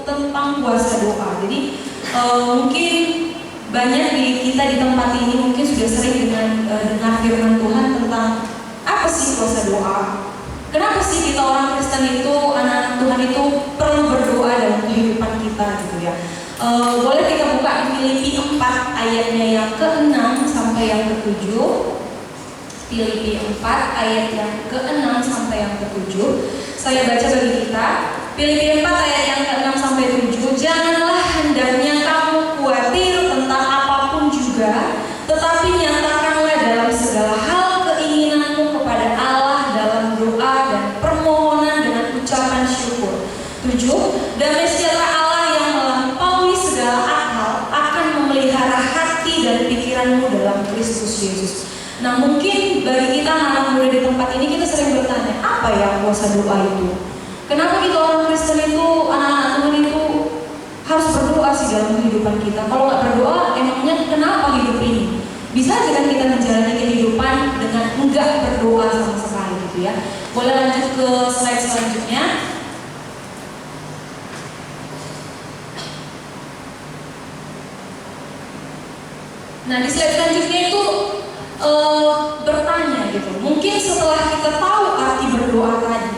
tentang puasa doa. Jadi mungkin banyak kita di tempat ini mungkin sudah sering dengar firman Tuhan tentang apa sih puasa doa. Kenapa sih kita orang Kristen itu, anak Tuhan itu perlu berdoa dalam kehidupan kita gitu ya. Boleh kita buka Filipi 4 ayatnya yang ke-6 sampai yang ke-7. Filipi 4 ayat yang ke-6 sampai yang ke-7. Saya baca bagi kita. Filipi 4 ayat yang ke-6 sampai 7. Janganlah hendaknya kamu khawatir tentang apapun juga, tetapi nyatakanlah dalam segala hal keinginanmu kepada Allah dalam doa dan permohonan dengan ucapan syukur. 7. Damai sejahtera Allah yang melampaui segala akal akan memelihara hati dan pikiranmu dalam Kristus Yesus. Nah, mungkin bagi kita anak muda di tempat ini kita sering bertanya, apa ya puasa doa itu? Kenapa kita orang Kristen itu, anak-anak Tuhan itu harus berdoa sih dalam kehidupan kita? Kalau nggak berdoa, emangnya kenapa hidup ini? Bisa aja kan kita menjalani kehidupan dengan enggak berdoa sama sekali gitu ya. Boleh lanjut ke slide selanjutnya. Nah, di slide selanjutnya itu bertanya gitu. Mungkin setelah kita tahu arti berdoa tadi,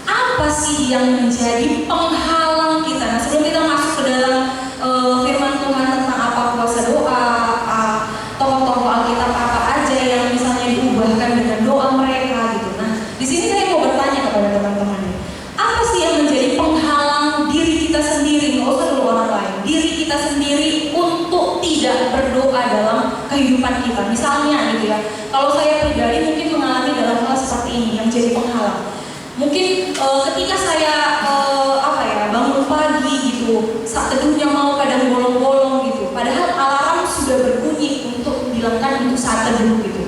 apa sih yang menjadi penghalang kita? Nah, sebelum kita masuk ke dalam firman Tuhan tentang apa puasa doa, tokoh-tokoh Alkitab apa aja yang misalnya diubahkan dengan doa mereka gitu. Nah, di sini saya mau bertanya kepada teman-teman, apa sih yang menjadi penghalang diri kita sendiri, nggak usah dulu orang lain, diri kita sendiri untuk tidak berdoa dalam kehidupan kita? Misalnya gitu ya, kalau saya pribadi mungkin mengalami dalam hal seperti ini yang jadi penghalang. Mungkin ketika saya bangun pagi gitu, saat teduhnya mau kadang bolong-bolong gitu, padahal alarm sudah berbunyi untuk bilangkan itu saat teduh gitu.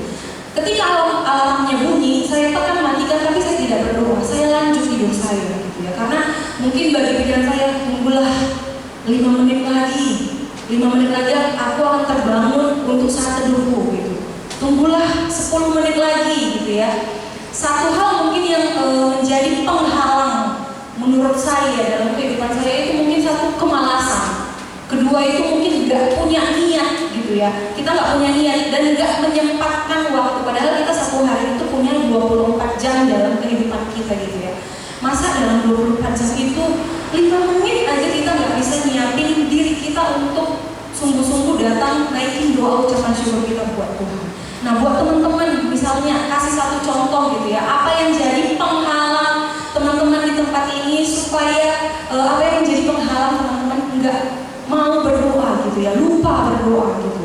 Ketika alarmnya bunyi, saya tekan matikan, tapi saya tidak berdoa, saya lanjut hidup saya gitu ya. Karena mungkin bagi pikiran saya, tunggulah 5 menit lagi aku akan terbangun untuk saat teduhku gitu. Tunggulah 10 menit lagi gitu ya. Satu hal mungkin yang menjadi penghalang menurut saya dalam kehidupan saya itu mungkin satu, kemalasan. Kedua itu mungkin nggak punya niat gitu ya. Kita nggak punya niat dan nggak menyempatkan waktu. Padahal kita satu hari itu punya 24 jam dalam kehidupan kita gitu ya. Masa dalam 24 jam itu 5 menit aja kita nggak bisa nyiapin diri kita untuk sungguh-sungguh datang naikin doa ucapan syukur kita buat Tuhan. Nah, buat teman-teman misalnya kasih satu contoh gitu ya, apa yang jadi penghalang teman-teman di tempat ini supaya apa yang menjadi penghalang teman-teman nggak mau berdoa gitu ya, lupa berdoa gitu.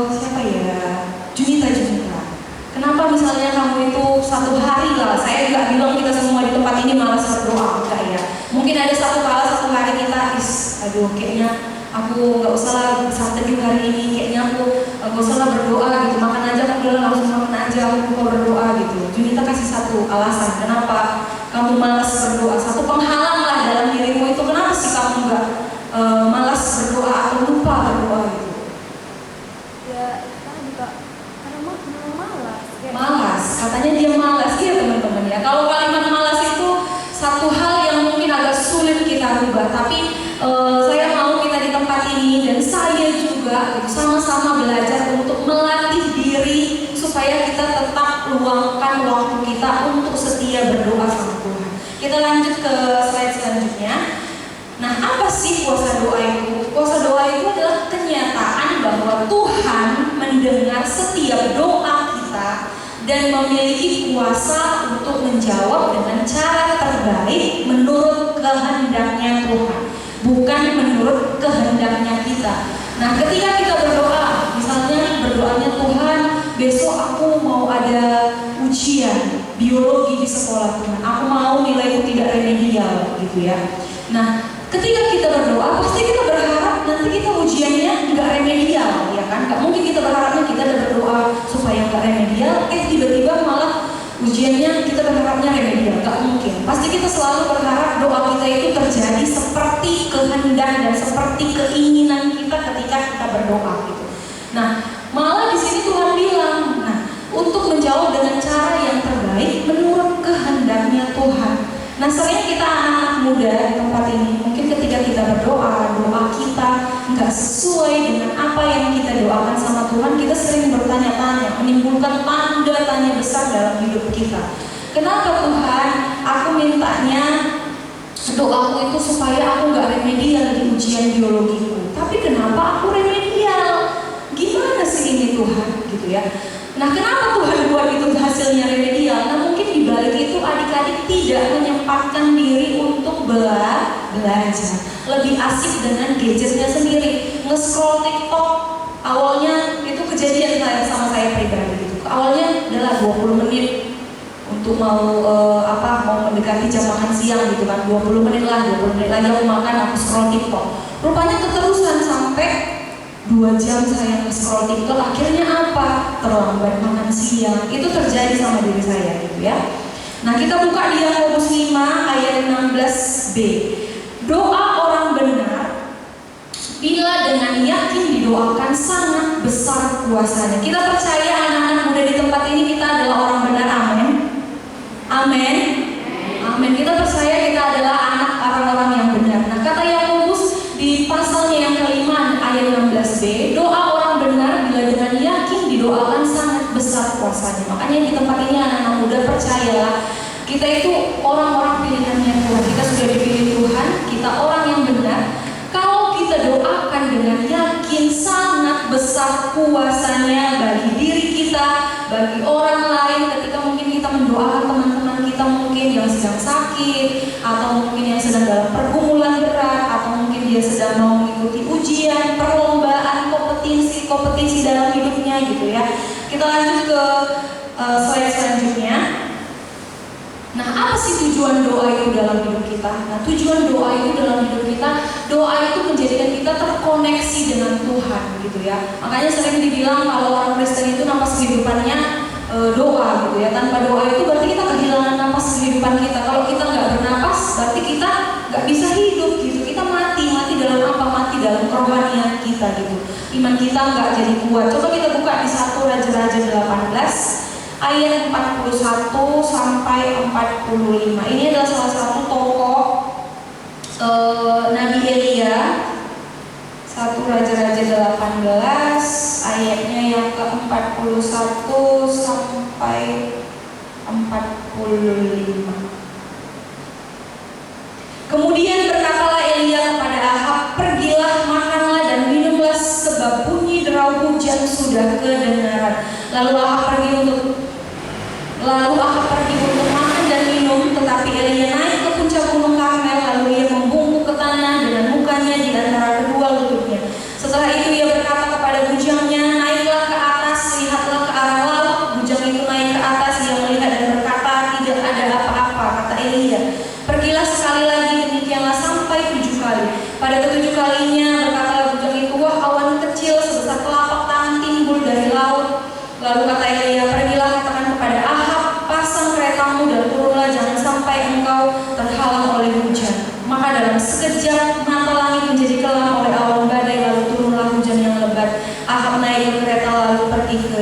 Siapa ya? Junita. Kenapa misalnya kamu itu satu hari lah, saya nggak bilang kita semua di tempat ini malas berdoa, enggak ya. Mungkin ada satu hari kita, kayaknya aku nggak usah lah saat teduh hari ini, kayaknya aku nggak usah lah berdoa gitu, makan aja aku bilang nggak usah makan aja, aku mau berdoa gitu. Junita kasih satu alasan kenapa kamu malas berdoa, satu penghalang lah dalam dirimu itu, kenapa sih kamu nggak malas berdoa atau lupa berdoa gitu? Ya, juga karena malas. Malas, katanya dia malas, iya teman-teman ya. Kalau kalimat malas itu satu hal yang mungkin agak sulit kita rubah, tapi saya mau kita di tempat ini dan saya juga sama-sama belajar untuk melatih diri supaya kita tetap luangkan waktu kita untuk setia berdoa sama Tuhan. Kita lanjut ke slide selanjutnya. Nah, apa sih puasa doa itu? Puasa doa itu adalah kenyataan bahwa Tuhan mendengar setiap doa kita dan memiliki kuasa untuk menjawab dengan cara terbaik menurut kehendaknya Tuhan, bukan menurut kehendaknya kita. Nah, ketika kita berdoa, misalnya berdoanya, Tuhan, besok aku mau ada ujian biologi di sekolah Tuhan, aku mau nilaiku tidak remedial gitu ya. Nah, ketika kita berdoa, pasti kita berharap nanti kita ujiannya nggak remedial, ya kan? Nggak mungkin kita berharapnya kita ada berdoa supaya nggak remedial, tiba-tiba malah ujiannya kita berharapnya remedial, nggak mungkin. Pasti kita selalu berharap doa kita itu terjadi seperti kehendak dan seperti keinginan kita ketika kita berdoa gitu. Nah, malah di sini Tuhan bilang, nah, untuk menjawab dengan cara yang terbaik menurut kehendaknya Tuhan. Nah, sering kita anak-anak muda di tempat ini mungkin dalam hidup kita. Kenapa Tuhan? Aku mintanya doaku itu supaya aku gak remedial di ujian biologiku. Tapi kenapa aku remedial? Gimana sih ini Tuhan? Gitu ya. Nah, kenapa Tuhan buat itu hasilnya remedial? Nah, mungkin dibalik itu adik-adik tidak menyempatkan diri untuk belajar. Lebih asik dengan gadgetnya sendiri. Nge-scroll TikTok, awalnya itu kejadian sama saya pribadi gitu. Awalnya adalah 20 menit untuk mau mendekati jam makan siang gitu kan. 20 menit lagi aku makan, aku scroll TikTok. Rupanya keterusan sampai 2 jam saya nge-scroll TikTok, akhirnya apa? Terlambat makan siang. Itu terjadi sama diri saya gitu ya. Nah, kita buka di Yakobus 5 ayat 16b. Doa orang benar bila dengan yakin didoakan sangat besar kuasanya. Kita percaya anak-anak muda di tempat ini kita adalah orang benar, amin. Amin. Amin. Kita percaya kita adalah anak orang-orang yang benar. Nah, kata Yakobus di pasalnya yang kelima ayat 16b, doa orang benar bila dengan yakin didoakan sangat besar kuasanya. Makanya di tempat ini anak-anak muda percayalah, kita itu orang-orang pilihannya Tuhan. Kita sudah dipilih Tuhan, kita orang yang benar. Kalau kita doakan dengan yakin sangat besar kuasanya bagi diri kita, bagi orang lain, ketika mungkin kita mendoakan teman-teman kita mungkin yang sedang sakit, atau mungkin yang sedang dalam pergumulan berat, atau mungkin dia sedang mau mengikuti ujian, perlombaan, kompetisi dalam hidupnya gitu ya. Kita lanjut ke slide selanjutnya. Nah, apa sih tujuan doa itu dalam hidup kita? Nah, tujuan doa itu dalam hidup kita, doa itu menjadikan kita terkoneksi dengan Tuhan gitu ya. Makanya sering dibilang kalau orang Kristen itu napas kehidupannya doa gitu ya. Tanpa doa itu berarti kita kehilangan napas kehidupan kita. Kalau kita nggak bernapas, berarti kita nggak bisa hidup gitu. Kita mati dalam apa? Mati dalam kerohanian kita gitu. Iman kita nggak jadi kuat. Coba kita buka di 1 Raja-Raja 18 ayat 41 sampai 45. Ini adalah salah satu tokoh Nabi Elia. 1 Raja-Raja 18 ayatnya yang ke-41 sampai 45. Kemudian berkatalah Elia kepada Ahab, pergilah, makanlah dan minumlah sebab bunyi derau hujan sudah kedengaran. Lalu Ahab pergi untuk makan dan minum, tetapi Elia naik ke puncak gunung Karmel, lalu ia membungkuk ke tanah dengan mukanya di antara kedua lututnya. Setelah itu ia berkata kepada bujangnya, naiklah ke atas, lihatlah ke arah laut. Bujang itu naik ke atas, ia melihat dan berkata, tidak ada apa-apa. Kata Elia, pergilah sekali lagi, demikianlah sampai 7 kali. Pada ke-7 kalinya berkatalah bujang itu, wah, awan kecil sebesar telapak tangan timbul dari laut. Lalu kata Elia, pergilah katakan kepada Ahab, pasang keretamu dan turunlah, jangan sampai engkau terhalang oleh hujan. Maka dalam sekejap mata langit menjadi kelam oleh awan badai, lalu turunlah hujan yang lebat. Ahab naik ke kereta lalu pergi ke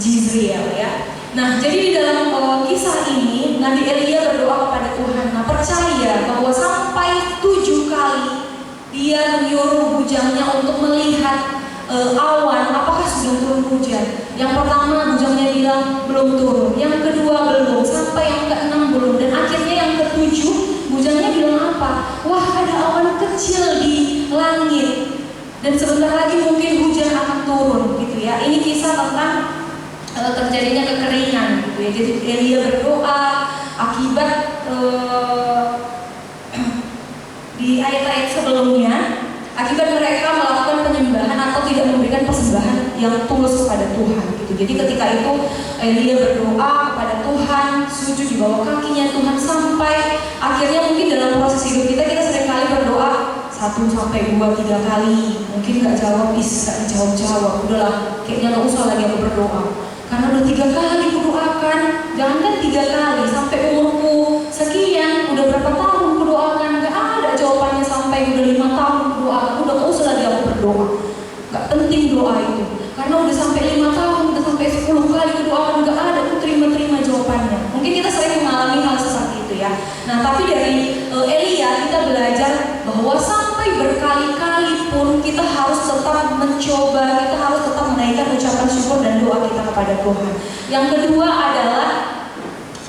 Jezreel ya. Nah, jadi di dalam kisah ini Nabi Elia berdoa kepada Tuhan. Nah, percaya bahwa sampai 7 kali dia menyuruh bujangnya untuk melihat awan apakah sudah turun hujan. Yang pertama bujangnya bilang belum turun, yang kedua belum, sampai yang ke-6 belum, dan akhirnya yang ke-7 bujangnya bilang apa? Wah, ada awan kecil di langit dan sebentar lagi mungkin hujan akan turun gitu ya. Ini kisah tentang terjadinya kekeringan gitu ya. Jadi Elia berdoa akibat di ayat-ayat sebelumnya, akibat mereka melakukan penyembahan atau tidak memberikan persembahan yang tulus kepada Tuhan gitu. Jadi ketika itu Elia berdoa kepada Tuhan, sujud di bawah kakinya Tuhan, sampai akhirnya mungkin dalam proses hidup kita seringkali berdoa 1 sampai 2, 3 kali, mungkin gak jawab, gak dijawab-jawab, udahlah kayaknya gak usah lagi aku berdoa karena udah 3 kali kudoakan. Jangankan 3 kali, sampai umurku sekian, udah berapa tahun kudoakan, gak ada jawabannya. Sampai udah 5 tahun kudoakan, udah gak usah lagi aku berdoa, gak penting doa itu, karena udah sampai 5 tahun, udah sampai 10 kali kudoakan, gak ada aku terima jawabannya. Mungkin kita sering mengalami hal seperti itu ya. Nah, tapi dari Elia kita belajar bahwa sampai berkali-kali pun kita harus tetap mencoba, kita harus tetap menaikkan ucapan syukur dan doa kita kepada kepada Tuhan. Yang kedua adalah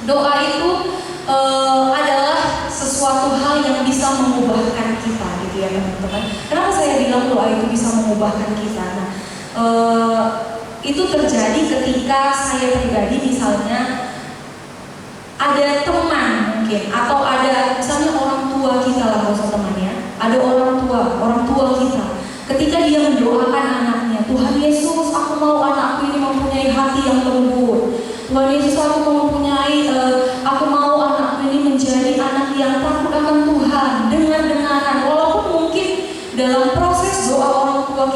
doa itu adalah sesuatu hal yang bisa mengubahkan kita, gitu ya teman-teman. Kenapa saya bilang doa itu bisa mengubahkan kita? Nah, itu terjadi ketika saya pribadi misalnya ada teman mungkin, atau ada misalnya orang tua kita lah, nggak usah teman ya. Ada orang tua kita. Ketika dia mendoakan anaknya, Tuhan Yesus, aku mau anakku ini mempunyai hati yang lembut. Tuhan Yesus, aku mau anakku ini menjadi anak yang takut akan Tuhan, dengar-dengaran. Walaupun mungkin dalam proses doa orang tua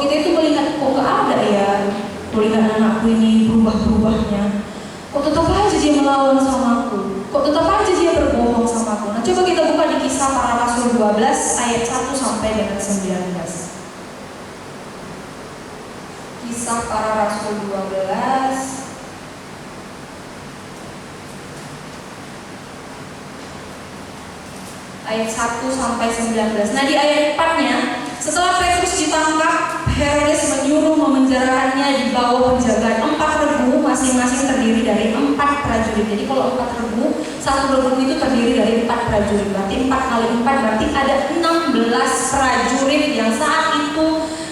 kita itu melihat kok gak ada ya, melihat anakku ini berubah-berubahnya. Kok tetap aja dia melawan sama aku? Kok tetap aja dia berbohong sama aku? Nah, coba kita buka di Kisah Para Rasul 12 ayat 1 sampai dengan 19. Kisah Para Rasul 12 ayat 1 sampai 19. Nah, di ayat 4-nya, setelah Petrus ditangkap, Herodes menyuruh memenjarakannya di bawah penjagaan 4 regu, masing-masing terdiri dari 4 prajurit. Jadi kalau 4 regu, satu regu itu terdiri dari 4 prajurit. Berarti 4 kali 4 berarti ada 16 prajurit yang saat itu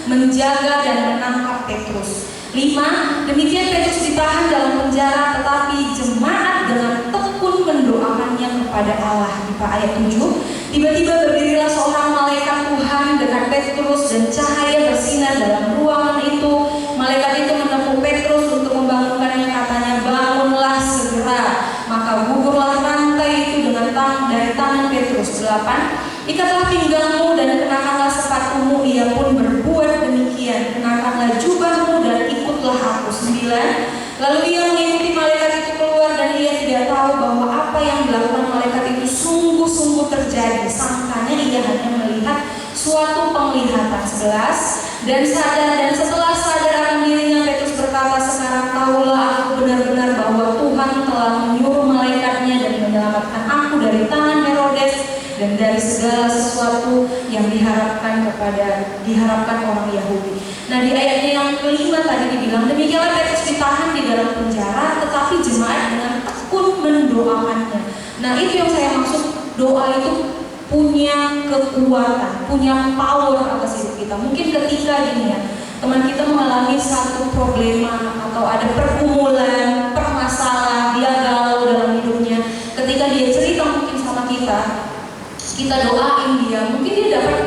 menjaga dan menangkap Petrus. 5. Demikian Petrus ditahan dalam penjara, tetapi jemaat dengan tekun mendoakannya kepada Allah. Di ayat 7, tiba-tiba berdirilah seorang malaikat Tuhan dekat Petrus dan cahaya bersinar dalam ruangan itu. Malaikat itu menepuk Petrus untuk membangunkannya, katanya, bangunlah segera. Maka gugurlah rantai itu dari tangan Petrus. 8. Ikatlah pinggangmu dan kenakanlah sepatumu. Ia pun berbuat demikian. Kenakanlah jubahmu dan ikutlah aku. 9. Lalu ia mengikuti malaikat itu keluar dan ia tidak tahu bahwa apa yang dilakukan malaikat itu sungguh-sungguh terjadi. Sangkanya ia hanya melihat suatu penglihatan. 11. Dan setelah sadar akan dirinya, Petrus berkata, sekarang tahulah aku benar-benar bahwa Tuhan telah menyuruh malaikatnya dan menyelamatkan aku dari tangan Herodes dan dari segala sesuatu yang diharapkan orang Yahudi. Nah, di ayatnya yang kelima tadi dibilang, demikianlah Petrus ditahan di dalam penjara, tetapi jemaat dengan tekun mendoakannya. Nah, itu yang saya maksud, doa itu punya kekuatan, punya power atas hidup kita. Mungkin ketika gini ya, teman kita mengalami satu problema atau ada pergumulan, permasalahan, dia galau dalam hidupnya. Ketika dia cerita mungkin sama kita doain dia, mungkin dia dapat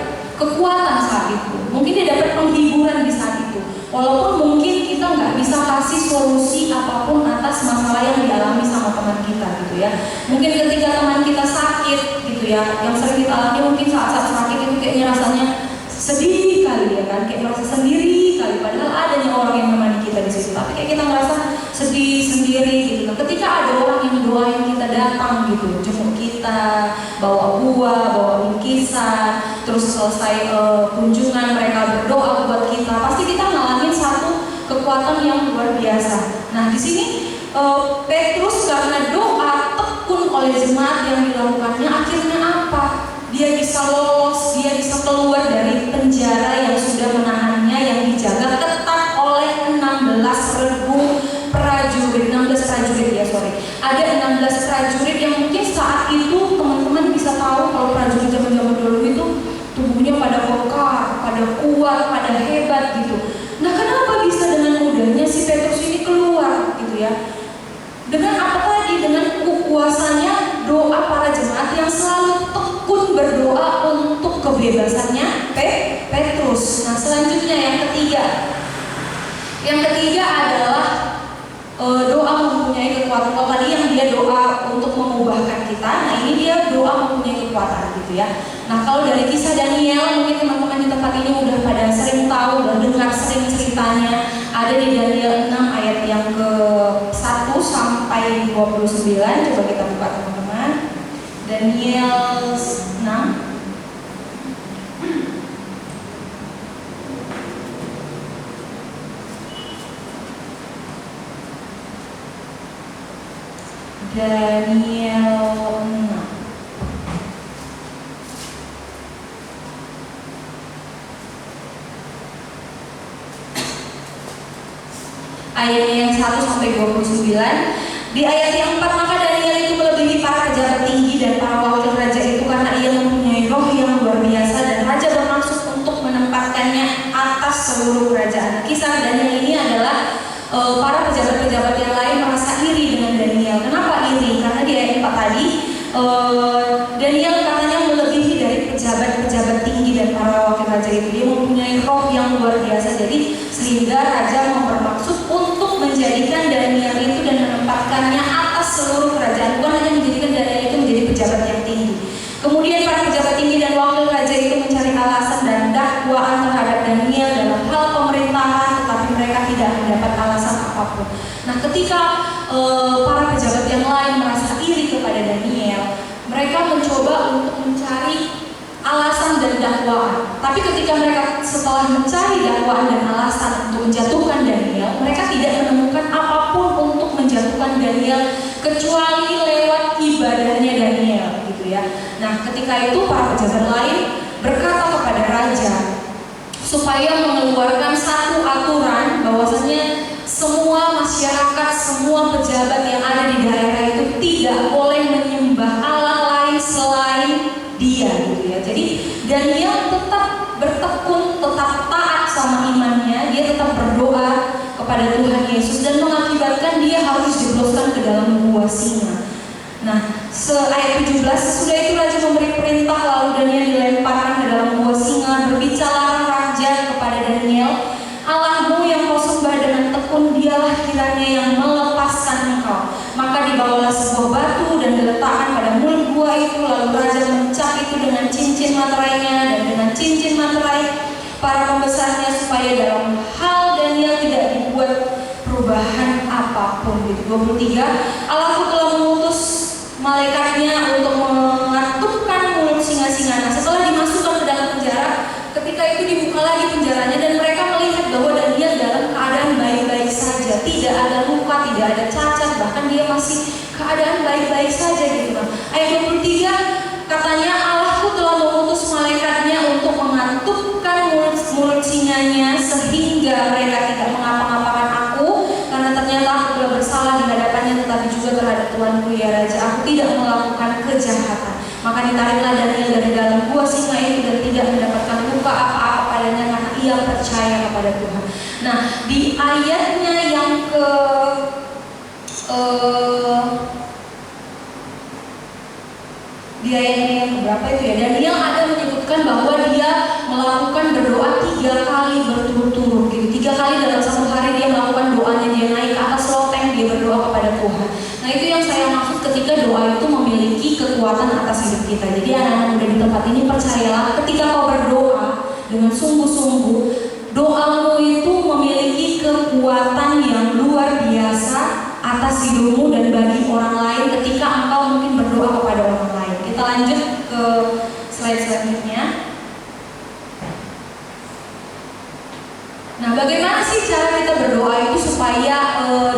kekuatan saat itu, mungkin dia dapat penghiburan di saat itu. Walaupun mungkin kita nggak bisa kasih solusi apapun atas masalah yang dialami sama teman kita gitu ya. Mungkin ketika teman kita sakit gitu ya, yang sering kita alami mungkin saat-saat sakit itu kayaknya rasanya sedih kali ya kan, kayak merasa sendiri kali. Padahal adanya orang yang menemani kita di situ, tapi kayak kita merasa sedih sendiri gitu. Nah, ketika ada orang yang doain kita datang gitu, jemput kita, bawa buah, bawa bingkisan, terus selesai kunjungan mereka berdoa buat kita, pasti kita ngalamin satu kekuatan yang luar biasa. Nah, di sini Petrus karena doa tekun oleh jemaat yang dilakukannya, akhirnya apa? Dia bisa lolos, dia bisa keluar dari penjara yang sudah menahannya, yang dijaga ketat oleh 16 prajurit ya, sorry. Ada 16 prajurit yang mungkin saat itu teman-teman bisa tahu kalau prajurit zaman-zaman dulu itu tubuhnya pada kokoh, pada kuat, pada hebat gitu. Nah, kenapa bisa dengan mudahnya si Petrus ini keluar gitu ya? Dengan apa tadi? Dengan kuasanya doa para jemaat yang selalu tekun berdoa untuk kebebasannya Petrus. Nah, selanjutnya yang ketiga adalah doa mempunyai kekuatan. Kalau tadi yang dia doa untuk mengubahkan kita, nah ini dia doa mempunyai kekuatan gitu ya. Nah, kalau dari kisah Daniel, mungkin teman-teman di tempat ini udah pada sering tahu dan dengar sering ceritanya. Ada di Daniel 6 ayat yang ke-1 sampai 29. Coba kita buka teman-teman. Daniel 6. Daniel 6 ayat ayatnya yang 1 sampai 29. Di ayat yang 4, maka Daniel itu melebihi para pejabat tinggi dan para wakil raja itu karena ia mempunyai roh yang luar biasa, dan raja bermaksud untuk menempatkannya atas seluruh kerajaan. Kisah Daniel ini adalah para pejabat-pejabat yang lain merasa iri dengan Daniel. Kenapa iri? Karena di ayat 4 tadi Daniel katanya melebihi dari pejabat-pejabat tinggi dan para wakil raja itu. Dia mempunyai roh yang luar biasa, jadi sehingga raja bermaksud untuk menjadikan Daniel itu dan menempatkannya atas seluruh kerajaan, bukan hanya menjadikan Daniel itu menjadi pejabat yang tinggi. Kemudian para pejabat tinggi dan wakil raja itu mencari alasan dan dakwaan terhadap Daniel dalam hal pemerintahan, tetapi mereka tidak mendapat alasan apapun. Nah, ketika para pejabat yang lain merasa iri kepada Daniel, mereka mencoba untuk mencari alasan dan dakwaan. Tapi ketika mereka setelah mencari dakwaan dan alasan untuk menjatuhkan Daniel, mereka tidak menemukan apapun untuk menjatuhkan Daniel kecuali lewat ibadahnya Daniel, gitu ya. Nah, ketika itu para pejabat lain berkata kepada raja supaya mengeluarkan satu aturan bahwasanya semua masyarakat, semua pejabat yang ada di daerah itu tidak boleh menyembah Allah lain selain dia, gitu ya. Jadi Daniel tetap bertekun, tetap taat sama imannya, dia tetap berdoa kepada Tuhan Yesus, dan mengakibatkan dia harus dijebloskan ke dalam gua singa. Nah, ayat 17, sesudah itu raja memberi perintah, lalu Daniel dilemparkan ke dalam gua singa. Berbicara raja kepada Daniel, Allahmu yang kau sembah dengan tekun, dialah kiranya yang melepaskan engkau. Maka dibawalah sebuah batu dan diletakkan pada mulut gua itu, lalu raja mencap itu dengan cincin materainya dan dengan cincin materai para pembesarnya, supaya dalam hal Daniel tidak dibuat perubahan apapun, gitu. 23, Allahku telah mengutus malaikatnya untuk mengatupkan mulut singa-singa. Nah, setelah dimasukkan ke dalam penjara, ketika itu dibuka lagi penjaranya dan mereka melihat bahwa Daniel dalam keadaan baik-baik saja, tidak ada luka, tidak ada cacat, bahkan dia masih keadaan baik-baik saja, gitu. Ayat 23 katanya, Allahku telah mengutus malaikatnya untuk mengatupkan mulut singanya sehingga mereka tidak mengapa-ngapakan aku, karena ternyata aku telah bersalah di hadapannya, tetapi juga terhadap Tuanku ya Raja. Aku tidak melakukan kejahatan. Maka ditariklah Daniel dari dalam gua singa itu dan tidak mendapatkan luka apa-apa padanya, karena ia percaya kepada Tuhan. Nah, di ayatnya yang di ayatnya yang berapa itu ya, Daniel ada menyebutkan bahwa dia melakukan berdoa 3 kali berturut-turut, gitu. 3 kali dalam satu hari dia melakukan doanya, dia naik ke atas loteng, dia berdoa kepada Tuhan. Nah, itu yang saya maksud ketika doa itu memiliki kekuatan atas hidup kita. Jadi anak-anak muda di tempat ini, percayalah, ketika kau berdoa dengan sungguh-sungguh, doamu itu memiliki kekuatan yang luar biasa atas hidupmu dan bagi orang lain ketika engkau mungkin berdoa kepada orang lain. Kita lanjut ke slide selanjutnya. Nah, bagaimana sih cara kita berdoa itu supaya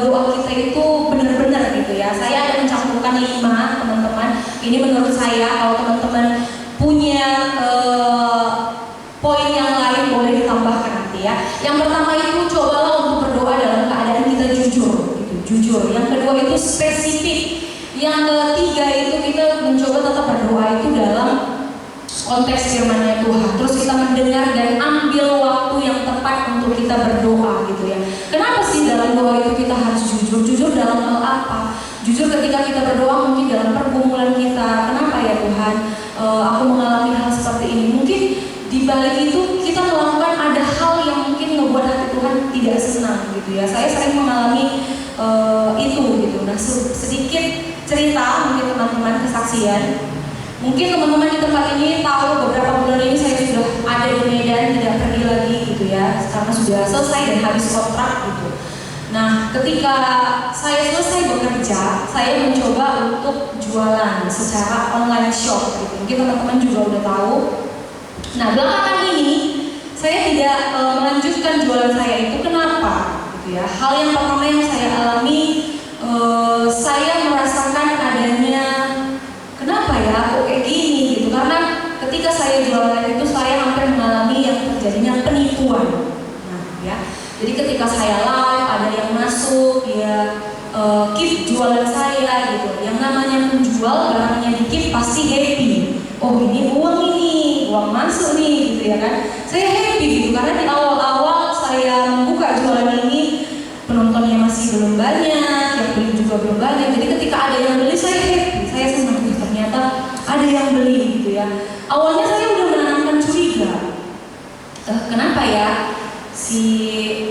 doa kita itu benar-benar, gitu ya. Saya ada mencampurkan 5, teman-teman. Ini menurut saya, kalau teman-teman punya poin yang lain boleh ditambahkan nanti ya. Yang pertama itu, cobalah untuk berdoa dalam keadaan kita jujur, gitu. Jujur. Yang kedua itu spesifik. Yang ketiga itu kita mencoba tetap berdoa itu dalam konteks firman-Nya Tuhan. Terus kita mendengar dan ambil waktu yang tepat untuk kita berdoa, gitu ya. Kenapa sih dalam doa itu kita harus jujur? Jujur dalam hal apa? Jujur ketika kita berdoa mungkin dalam pergumulan kita. Kenapa ya Tuhan, aku mengalami hal seperti ini? Mungkin di balik itu kita melakukan ada hal yang mungkin membuat hati Tuhan tidak senang, gitu ya. Saya sering mengalami itu, gitu. Nah, sedikit cerita mungkin teman-teman, kesaksian. Mungkin teman-teman di tempat ini tahu beberapa bulan ini saya sudah ada di Medan, tidak pergi lagi, gitu ya, karena sudah selesai dan habis kontrak, gitu. Nah, ketika saya selesai bekerja, saya mencoba untuk jualan secara online shop, gitu. Mungkin teman-teman juga udah tahu. Nah, belakangan ini saya tidak melanjutkan jualan saya itu. Kenapa? Gitu ya. Hal yang pertama yang saya alami, saya merasakan adanya kenapa ya kok kayak gini, gitu. Karena ketika saya jualan itu saya hampir mengalami yang terjadinya penipuan. Nah, ya. Jadi ketika saya live ada yang masuk masuk, dia keep jualan saya gitu. Yang namanya menjual barangnya di keep pasti happy. Oh ini uang masuk nih gitu ya kan. Saya happy gitu karena di awal-awal saya membuka jualan ini penontonnya masih belum banyak, yang beli juga belum banyak. Jadi ketika ada yang beli saya happy, saya senang gitu. Ternyata ada yang beli gitu ya. Awalnya saya udah menanamkan curiga. Kenapa ya si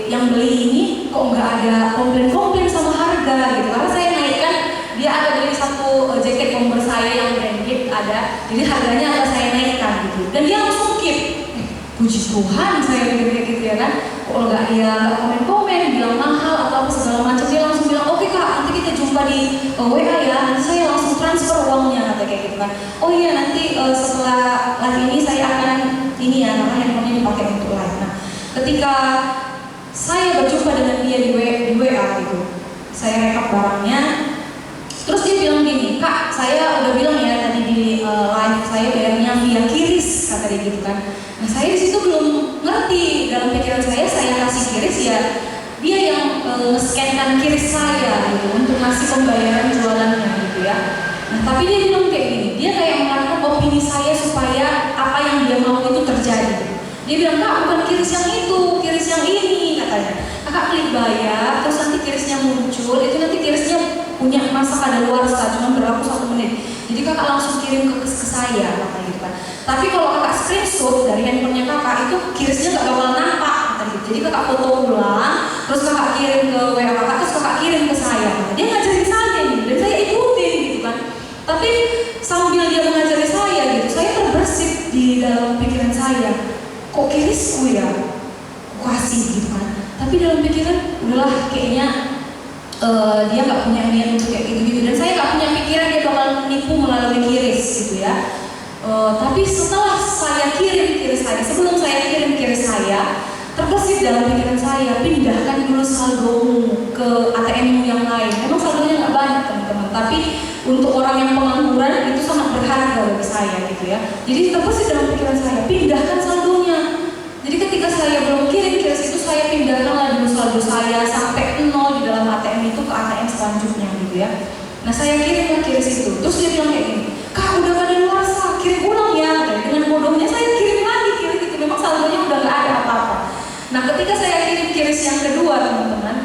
yang beli ini kok nggak ada komplain-komplain sama harga gitu? Karena saya naikkan, dia ada beli satu jaket bomber saya yang branded ada, jadi harganya agak saya naikkan gitu. Dan dia langsung keep. Puji Tuhan saya pikir kayak gitu ya kan. Kok nggak komen-komen, bilang mahal atau apa segala macam. Dia langsung bilang oke kak, nanti kita jumpa di WA ya. Nanti saya langsung transfer uangnya kata kayak gitu kan. Oh iya nanti setelah live ini saya akan ini ya, karena handphonenya dipakai untuk live. Nah, ketika saya berjumpa dengan dia di WA gitu, saya rekap barangnya. Terus dia bilang gini, kak saya udah bilang ya tadi di live saya bayarnya via kiris kata dia gitu kan. Nah saya di situ belum ngerti, dalam pikiran saya kasih kiris ya dia yang nge-scankan kiris saya gitu untuk ngasih pembayaran jualannya gitu ya. Nah tapi dia bilang kayak gini, dia kayak mengatakan opini saya supaya apa yang dia mau itu terjadi. Dia bilang kak bukan kiris yang itu, kiris yang ini katanya. Kakak klik bayar, terus nanti kirisnya muncul, itu nanti kirisnya punya masa kadaluarsa cuma berlaku 1 menit. Jadi kakak langsung kirim ke saya kata gitu kan. Tapi kalau kakak screenshot dari handphonenya kakak itu kirisnya gak bakal nampak kata gitu. Jadi kakak foto ulang, terus kakak kirim ke WA kakak, terus kakak kirim ke saya. Dia ngajarin saya gitu, dan saya ikutin gitu kan. Tapi sambil dia mengajari saya gitu, saya terbersit di dalam pikiran saya, kok kirisku ya, aku kasih gitu kan. Tapi dalam pikiran udahlah kayaknya dia nggak punya niat untuk kayak gitu-gitu, dan saya nggak punya pikiran dia bakal menipu melalui kiris gitu ya. Tapi setelah saya kirim kiris saya, sebelum saya kirim kiris saya, terbesit dalam pikiran saya, pindahkan dulu saldomu ke ATM yang lain. Memang saldonya nggak banyak teman-teman, tapi untuk orang yang pengangguran itu sangat berharga bagi saya gitu ya. Jadi terbesit dalam pikiran saya, pindahkan saldonya. Jadi ketika saya belum kirim kiris itu, saya pindahkanlah dulu saldo saya sampai 0 di dalam ATM itu ke ATM selanjutnya gitu ya. Nah saya kirimlah kiris itu, terus dia bilang kayak gini, kak udah kadaluarsa, kirim ulang ya. Dan dengan bodohnya saya kirim lagi kiris itu, memang saldonya udah nggak ada apa-apa. Nah ketika saya kirim kiris yang kedua teman-teman,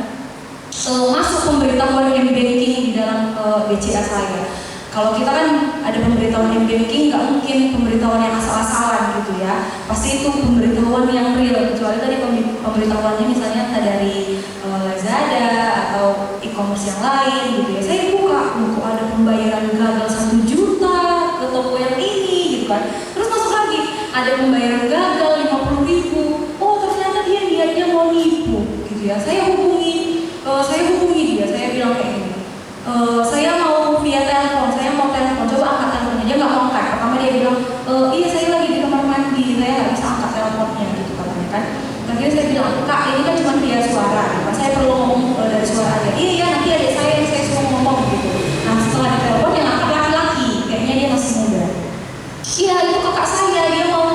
masuk pemberitahuan m-banking di dalam BCA saya. Kalau kita kan ada pemberitahuan m-banking, nggak mungkin pemberitahuan yang asal-asalan gitu ya. Pasti itu pemberitahuan yang real, kecuali tadi pemberitahuannya misalnya dari Lazada atau e-commerce yang lain gitu ya. Saya buka, kok ada pembayaran gagal 1 juta ke toko yang ini gitu kan. Terus masuk lagi, ada pembayaran gagal 50.000. Oh ternyata dia niatnya mau nipu gitu ya. Saya hubungi dia, saya bilang kayak gini, saya mau via telepon, saya mau telepon, coba angkat teleponnya. Dia nggak mau angkat. Pertama dia bilang, iya saya lagi di kamar mandi, saya nggak bisa angkat teleponnya gitu katanya kan. Akhirnya saya bilang, kak ini kan cuma via suara, gitu. Saya perlu ngomong dari suara aja. Iya nanti adik saya yang saya suruh ngomong gitu. Nah setelah di telepon yang angkat laki-laki, kayaknya dia masih muda. Iya itu kakak saya, dia mau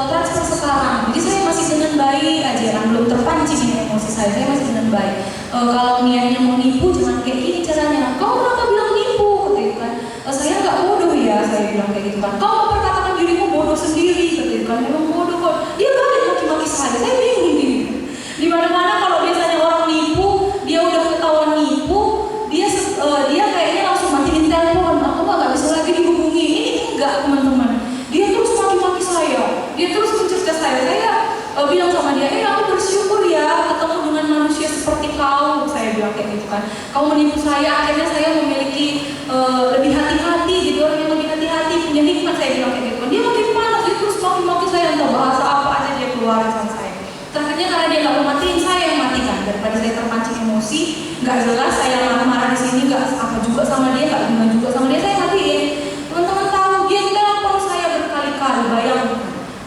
transfer sekarang. Jadi saya masih dengan baik aja, belum terpancing emosi saya masih dengan baik. Kalau niatnya mau nipu jangan kayak gini caranya. Kau kenapa bilang nipu? Kata gitu kan. Saya nggak bodoh ya, saya bilang kayak gitu kan. Kau memperkatakan dirimu bodoh sendiri, kata gitu kan. Memang bodoh kok. Dia balik maki-maki saya bingung gini. Di mana-mana kalau biasanya orang nipu, dia udah ketahuan nipu, dia kayaknya langsung matiin telepon. Aku nggak bisa lagi dihubungi. Ini enggak teman-teman. Dia terus maki-maki saya, dia terus mencerca saya. Saya bilang sama dia, aku bersyukur ya ketemu dengan manusia seperti kau. Saya bilang kayak gitu kan. Kau menipu saya, akhirnya saya memiliki lebih hati-hati gitu, orang yang lebih hati-hati, punya hikmat. Saya bilang kayak gitu kan. Dia makin panas, dia terus maki-maki saya, entah bahasa apa aja dia keluarin sama saya. Terakhirnya karena dia nggak mau matiin, saya yang matikan. Daripada saya terpancing emosi, nggak jelas saya marah-marah di sini, nggak apa juga sama dia, nggak gimana juga sama dia, saya matiin. Teman-teman tahu dia telepon saya berkali-kali, bayangkan.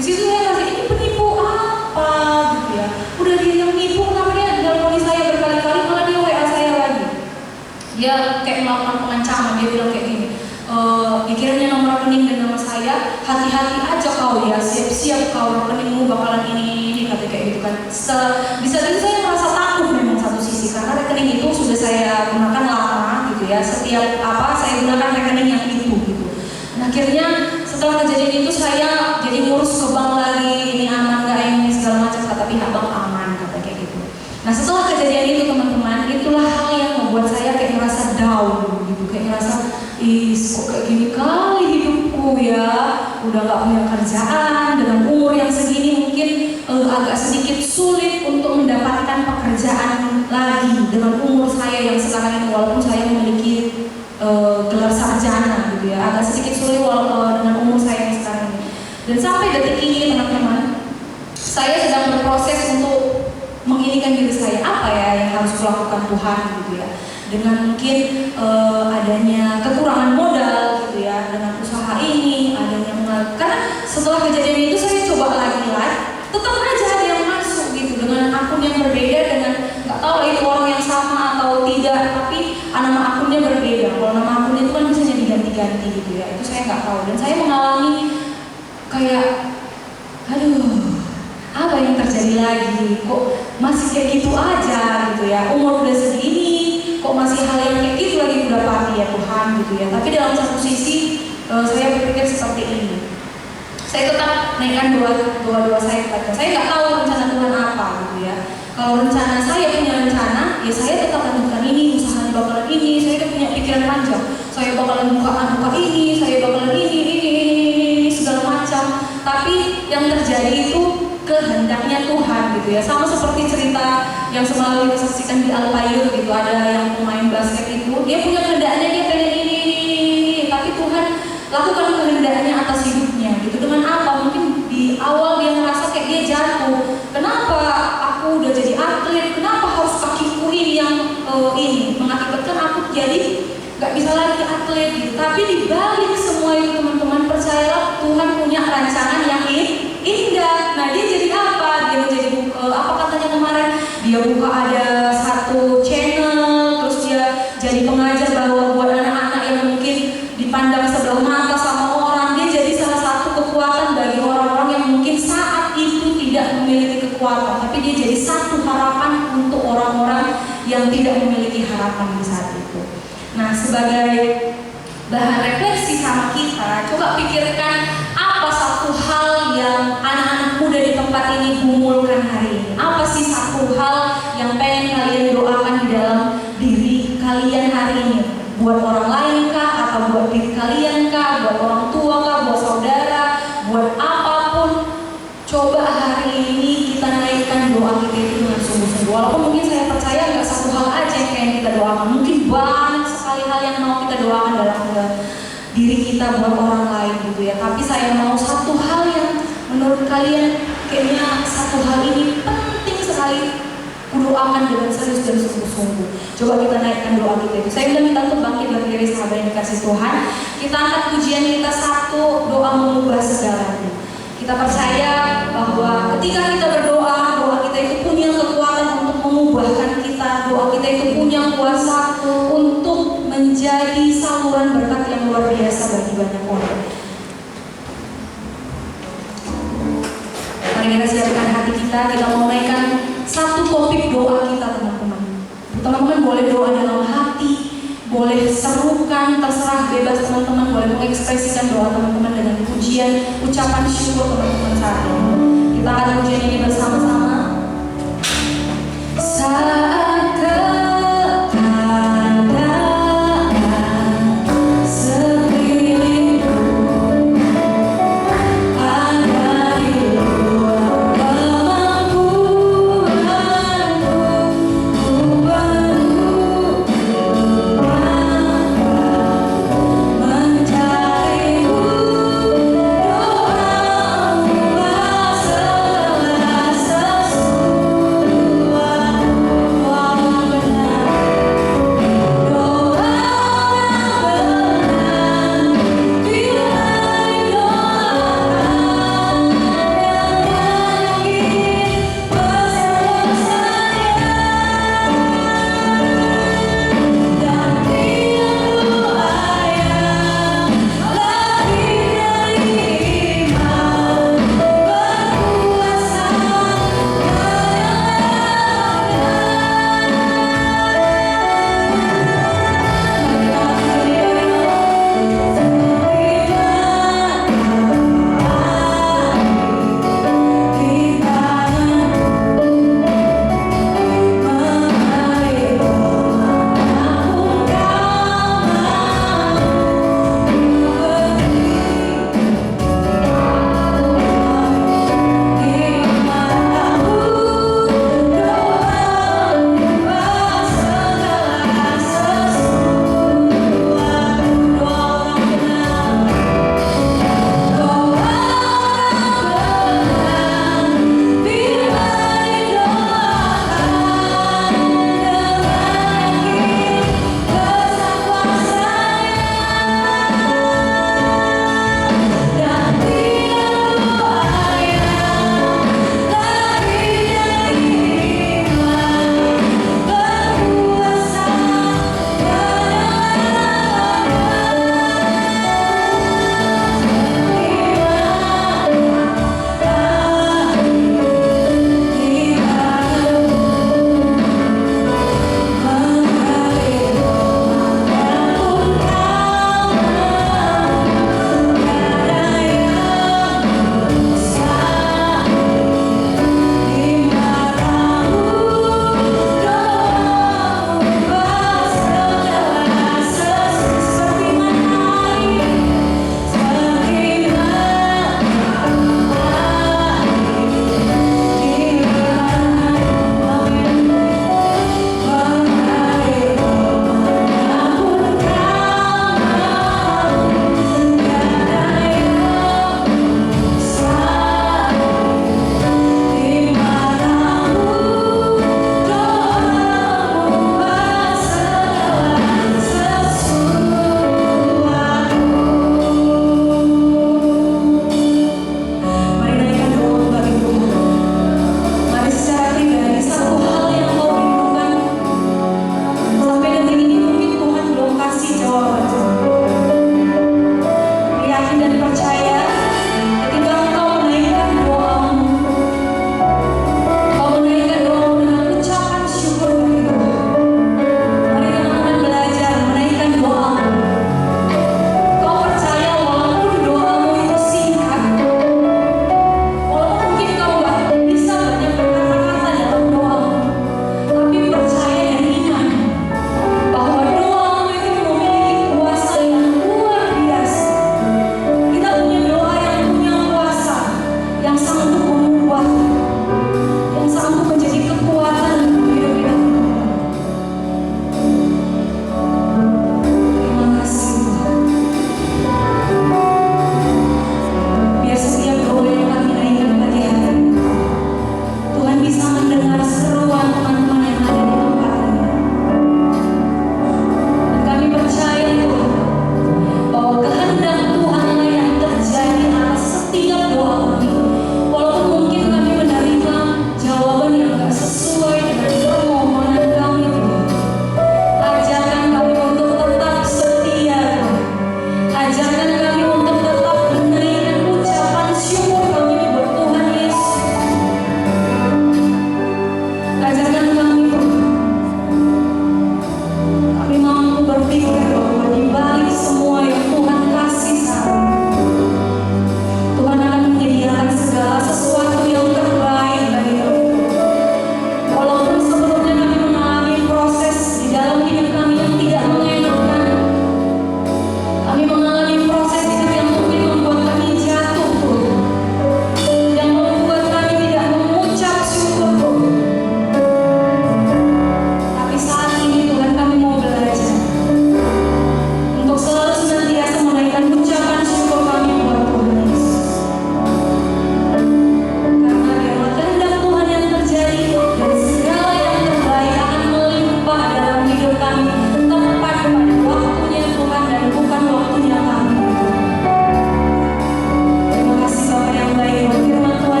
Di situ saya ngasih ini penipu apa gitu ya. Udah dia yang nipu, kenapa dia nelpon saya berkali-kali, malah dia WA saya lagi. Dia kayak melakukan pengancaman, dia bilang kayak gini, dikirimnya nomor rekening dan nama saya, hati-hati aja kau ya, siap-siap kau rekeningmu bakalan ini kata kayak gitu kan. Di saat itu saya merasa takut memang satu sisi, karena rekening setelah kejadian itu saya jadi ngurus ke bank lagi, ini aman nggak ini segala macam, kata pihak bank aman, kata kayak gitu. Nah setelah kejadian itu teman-teman, itulah hal yang membuat saya kayak ngerasa down gitu, kayak ngerasa kok kayak gini kali hidupku ya, udah gak punya kerjaan, dengan umur yang segini mungkin agak sedikit sulit untuk mendapatkan pekerjaan lagi dengan umur saya yang sekarang ini, walaupun saya memiliki gelar sarjana gitu ya, agak sedikit sulit dengan umur saya yang sekarang ini. Dan sampai detik ini teman-teman, saya sedang berproses untuk menginikan diri saya, apa ya yang harus kulakukan Tuhan gitu ya, dengan mungkin adanya kekurangan modal gitu ya, dengan usaha ini adanya karena setelah kejadian itu saya coba lagi tetap aja ada yang masuk gitu dengan akun yang berbeda, dengan nggak tahu lah itu orang yang sama atau tidak, tapi nama akunnya berbeda. Kalau nama akunnya itu kan bisa diganti-ganti gitu ya, itu saya nggak tahu. Dan saya mengalami kayak aduh, apa yang terjadi lagi, kok masih kayak gitu aja gitu ya, umur udah segini kok masih hal yang kayak gitu lagi didapati ya Tuhan gitu ya. Tapi dalam satu sisi saya berpikir seperti ini, saya tetap naikkan doa saya kepada saya nggak tahu rencana Tuhan apa gitu ya. Kalau rencana saya punya rencana, ya saya tetap lanjutkan ini, usahanya bakalan ini, saya udah punya pikiran panjang, saya bakalan buka ini, saya bakalan ini segala macam. Tapi yang terjadi itu kehendaknya Tuhan gitu ya, sama seperti cerita yang semalam kita saksikan di Al-Qayyum gitu, ada yang pemain basket itu dia punya kehendaknya, dia pengen ini, tapi Tuhan lakukan kehendaknya atas hidupnya gitu. Dengan apa? Mungkin di awal dia merasa kayak dia jatuh, kenapa aku udah jadi atlet, kenapa harus kakiku ini yang ini mengakibatkan aku jadi gak bisa lagi atlet gitu. Tapi di balik semua itu teman-teman, percayalah Tuhan punya rancangan yang indah. Nah dia jadi apa? Dia menjadi apa katanya kemarin, dia buka ada satu channel, terus dia jadi pengajar bahwa buat anak-anak yang mungkin dipandang sebelah mata sama orang, dia jadi salah satu kekuatan bagi orang-orang yang mungkin saat itu tidak memiliki kekuatan, tapi dia jadi satu harapan untuk orang-orang yang tidak memiliki harapan di saat itu. Nah sebagai bahan refleksi sama kita, coba pikirkan apa satu hal yang anak-anak muda di tempat ini gumulkan hari ini. Apa sih satu hal yang pengen kalian doakan di dalam diri kalian hari ini? Buat orang lain kah? Atau buat diri kalian kah? Buat orang tua kah? Buat saudara? Buat apapun, coba hari ini kita naikkan doa kita itu dengan sungguh-sungguh. Walaupun mungkin saya percaya nggak satu hal aja yang pengen kita doakan, mungkin banyak sekali hal yang mau kita doakan dalam diri kita buat orang lain gitu ya. Tapi saya mau satu hal yang menurut kalian kayaknya satu hal ini penting sekali kudoakan dengan serius dan sungguh-sungguh. Coba kita naikkan doa kita itu. Saya udah minta untuk bangkit dari diri sahabat yang dikasih Tuhan. Kita angkat pujian kita satu, doa mengubah segalanya. Kita percaya bahwa ketika kita berdoa, doa kita itu punya kekuatan untuk mengubahkan kita. Doa kita itu punya kuasa untuk menjadi saluran berkat yang luar biasa bagi banyak orang. Mari kita siapkan hati kita mau naikkan satu topik doa kita teman-teman. Teman-teman boleh doa dalam hati, boleh serukan, terserah bebas teman-teman, boleh mengekspresikan doa teman-teman dengan pujian, ucapan syukur teman-teman saat ini. Kita akan pujian ini bersama-sama. Saat Mencarimu doa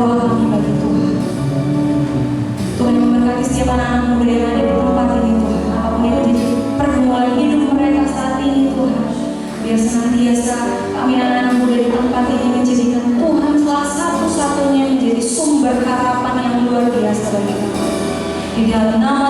doa kami bagi Tuhan. Tuhan yang memberkati setiap anak-anak muda yang ada di tempat ini Tuhan. Apapun itu menjadi pergumulan hidup mereka saat ini Tuhan. Biar senantiasa kami anak-anak muda di tempat ini menjadikan Tuhan salah satu-satunya menjadi sumber harapan yang luar biasa bagi kami. Di dalam nama